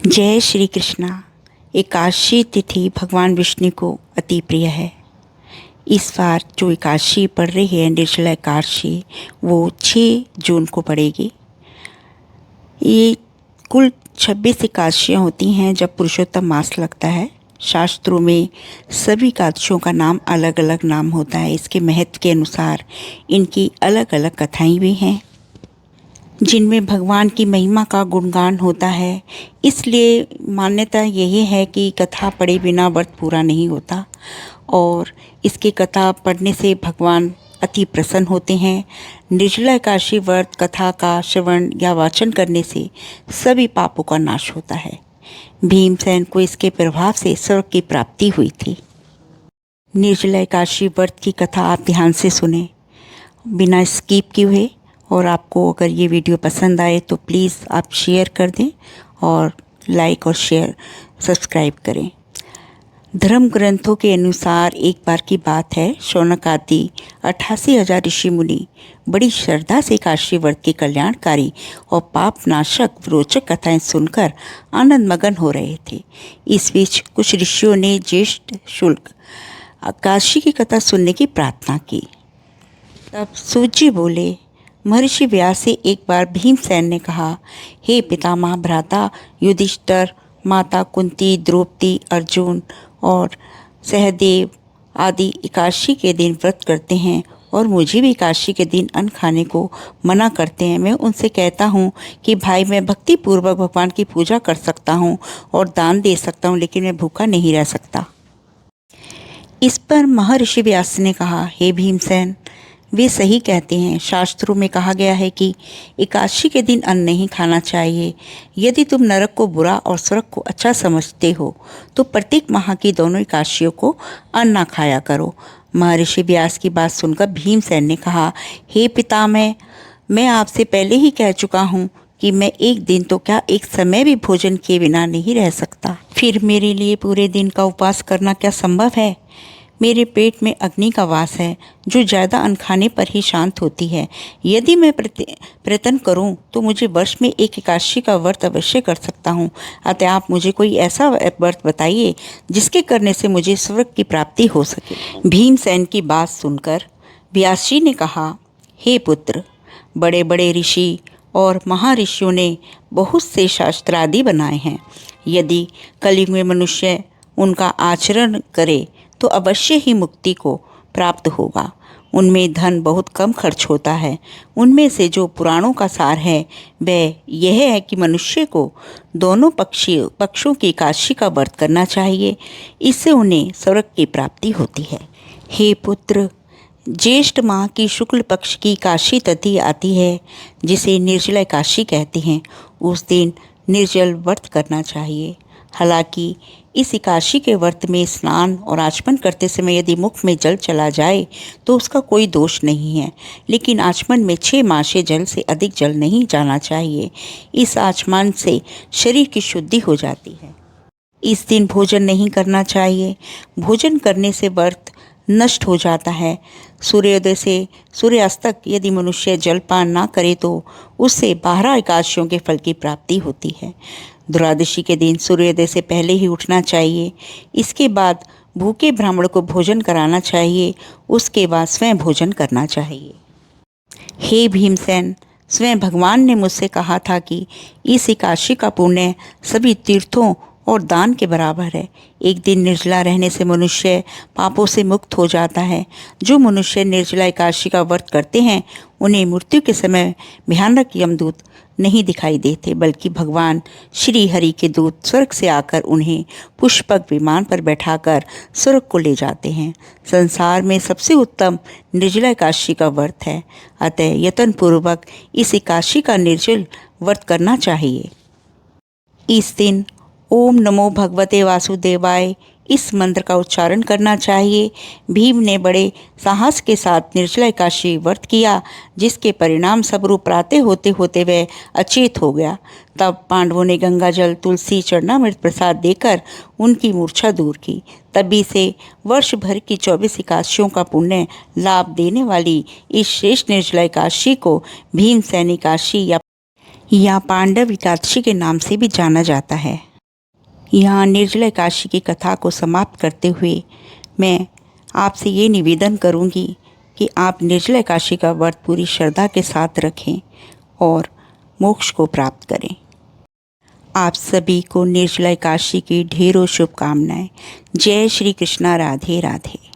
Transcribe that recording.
जय श्री कृष्णा। एकादशी तिथि भगवान विष्णु को अति प्रिय है। इस बार जो एकादशी पड़ रही है निर्जला एकादशी, वो 6 जून को पड़ेगी। ये कुल 26 एकादशियाँ होती हैं जब पुरुषोत्तम मास लगता है। शास्त्रों में सभी एकादशियों का नाम अलग अलग नाम होता है। इसके महत्व के अनुसार इनकी अलग अलग कथाएँ भी हैं जिनमें भगवान की महिमा का गुणगान होता है। इसलिए मान्यता यही है कि कथा पढ़े बिना व्रत पूरा नहीं होता और इसकी कथा पढ़ने से भगवान अति प्रसन्न होते हैं। निर्जला एकादशी व्रत कथा का श्रवण या वाचन करने से सभी पापों का नाश होता है। भीमसेन को इसके प्रभाव से स्वर्ग की प्राप्ति हुई थी। निर्जला एकादशी व्रत की कथा आप ध्यान से सुने बिना स्किप किए हुए। और आपको अगर ये वीडियो पसंद आए तो प्लीज़ आप शेयर कर दें और लाइक और शेयर सब्सक्राइब करें। धर्म ग्रंथों के अनुसार एक बार की बात है, शौनक आदि 88,000 ऋषि मुनि बड़ी श्रद्धा से एकादशी व्रत की कल्याणकारी और पापनाशक रोचक कथाएं सुनकर आनंद मगन हो रहे थे। इस बीच कुछ ऋषियों ने ज्येष्ठ शुल्क एकादशी की कथा सुनने की प्रार्थना की। तब सूत जी बोले, महर्षि व्यास से एक बार भीमसेन ने कहा, हे पितामह भ्राता युधिष्ठिर, माता कुंती, द्रौपदी, अर्जुन और सहदेव आदि एकादशी के दिन व्रत करते हैं और मुझे भी एकादशी के दिन अन्न खाने को मना करते हैं। मैं उनसे कहता हूँ कि भाई मैं भक्ति पूर्वक भगवान की पूजा कर सकता हूँ और दान दे सकता हूँ, लेकिन मैं भूखा नहीं रह सकता। इस पर महर्षि व्यास ने कहा, हे भीमसेन, वे सही कहते हैं। शास्त्रों में कहा गया है कि एकादशी के दिन अन्न नहीं खाना चाहिए। यदि तुम नरक को बुरा और स्वर्ग को अच्छा समझते हो तो प्रत्येक माह की दोनों एकादशियों को अन्न ना खाया करो। महर्षि व्यास की बात सुनकर भीमसेन ने कहा, हे पितामह, मैं आपसे पहले ही कह चुका हूँ कि मैं एक दिन तो क्या एक समय भी भोजन किए बिना नहीं रह सकता। फिर मेरे लिए पूरे दिन का उपवास करना क्या संभव है? मेरे पेट में अग्नि का वास है जो ज़्यादा अन्न खाने पर ही शांत होती है। यदि मैं प्रयत्न करूं तो मुझे वर्ष में एक एकादशी का व्रत अवश्य कर सकता हूं। अतः आप मुझे कोई ऐसा व्रत बताइए जिसके करने से मुझे स्वर्ग की प्राप्ति हो सके। भीमसेन की बात सुनकर व्यास जी ने कहा, हे पुत्र, बड़े बड़े ऋषि और महर्षियों ने बहुत से शास्त्र आदि बनाए हैं। यदि कलयुग में मनुष्य उनका आचरण करे तो अवश्य ही मुक्ति को प्राप्त होगा। उनमें धन बहुत कम खर्च होता है। उनमें से जो पुराणों का सार है वह यह है कि मनुष्य को दोनों पक्षों की एकादशी का व्रत करना चाहिए। इससे उन्हें स्वर्ग की प्राप्ति होती है। हे पुत्र, ज्येष्ठ माह की शुक्ल पक्ष की एकादशी तिथि आती है जिसे निर्जला एकादशी कहते हैं। उस दिन निर्जल व्रत करना चाहिए। हालांकि इस एकादशी के व्रत में स्नान और आचमन करते समय यदि मुख में जल चला जाए तो उसका कोई दोष नहीं है, लेकिन आचमन में 6 मासे जल से अधिक जल नहीं जाना चाहिए। इस आचमन से शरीर की शुद्धि हो जाती है। इस दिन भोजन नहीं करना चाहिए। भोजन करने से व्रत नष्ट हो जाता है। सूर्योदय से सूर्यास्त तक यदि मनुष्य जलपान ना करे तो उससे 12 एकादशियों के फल की प्राप्ति होती है। द्वादशी के दिन सूर्योदय से पहले ही उठना चाहिए। इसके बाद भूखे ब्राह्मण को भोजन कराना चाहिए। उसके बाद स्वयं भोजन करना चाहिए। हे भीमसेन, स्वयं भगवान ने मुझसे कहा था कि इस एकादशी का पुण्य सभी तीर्थों और दान के बराबर है। एक दिन निर्जला रहने से मनुष्य पापों से मुक्त हो जाता है। जो मनुष्य निर्जला एकादशी का व्रत करते हैं उन्हें मृत्यु के समय भयानक यमदूत नहीं दिखाई देते, बल्कि भगवान श्री हरि के दूत स्वर्ग से आकर उन्हें पुष्पक विमान पर बैठाकर स्वर्ग को ले जाते हैं। संसार में सबसे उत्तम निर्जला एकादशी का व्रत है। अतः यत्नपूर्वक इस एकादशी का निर्जल व्रत करना चाहिए। इस दिन ओम नमो भगवते वासुदेवाय इस मंत्र का उच्चारण करना चाहिए। भीम ने बड़े साहस के साथ निर्जला एकादशी व्रत किया, जिसके परिणाम स्वरूप प्रातः होते होते वह अचेत हो गया। तब पांडवों ने गंगा जल, तुलसी, चरणामृत प्रसाद देकर उनकी मूर्छा दूर की। तभी से वर्ष भर की 24 एकादशियों का पुण्य लाभ देने वाली इस श्रेष्ठ निर्जला एकादशी को भीमसेन एकादशी या पांडव एकादशी के नाम से भी जाना जाता है। यहाँ निर्जला एकादशी की कथा को समाप्त करते हुए मैं आपसे ये निवेदन करूँगी कि आप निर्जला एकादशी का व्रत पूरी श्रद्धा के साथ रखें और मोक्ष को प्राप्त करें। आप सभी को निर्जला एकादशी की ढेरों शुभकामनाएं। जय श्री कृष्णा। राधे राधे।